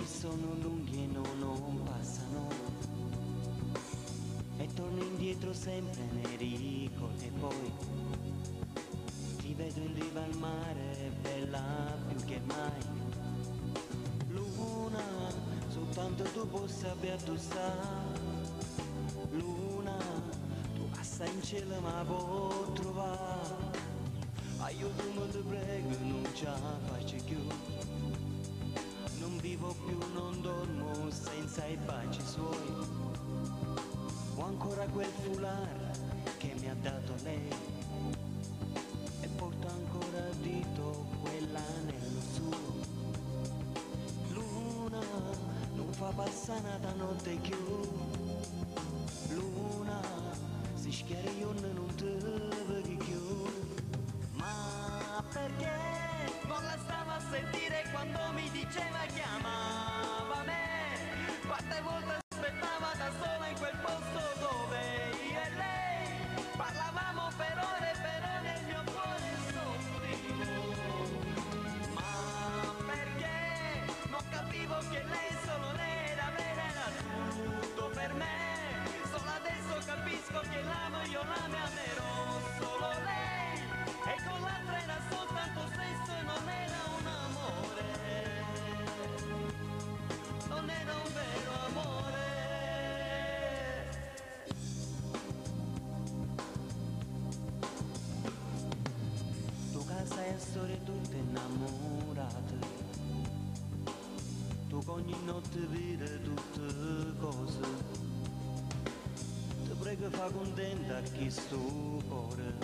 sono lunghi e non passano, e torno indietro sempre nei ricordi. E poi ti vedo in riva al mare, bella più che mai. Luna, soltanto tu possa addossare. Luna, tu passa in cielo ma può trovare. Aiutami, ti prego, non ce la faccio più. Non vivo più, non dormo senza i baci suoi. Ho ancora quel foulard che mi ha dato lei, e porto ancora a dito quell'anello suo. Luna, non fa passare una notte più. Luna, si schiari io non te vedi più. Ma perché non la stavo a sentire quando mi diceva chiamava me? Quante volte aspettava da sola in quel posto dove io e lei parlavamo per ore, però nel mio cuore soffrivo. Ma perché non capivo che lei solo lei era vera, era tutto per me. Solo adesso capisco che l'amo, io la mi amerò solo lei, e con l'altra era soltanto sesso e non era un amore, non era un vero amore. Tu casa e storie tutte innamorate, tu con ogni notte vedi tutte cose. Ti prego fa contenta a chi sto cuore,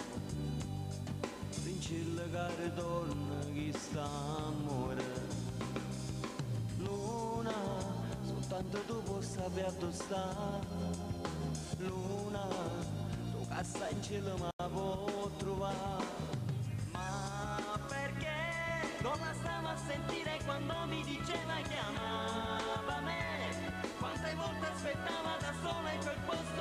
vincille care torna chi sta amore. Luna, soltanto tu puoi sapere dove sta. Luna, tu cassa in cielo ma può trovare. Ma perché non la stavo a sentire quando mi diceva chiamava me? Quante volte aspettava da sola in quel posto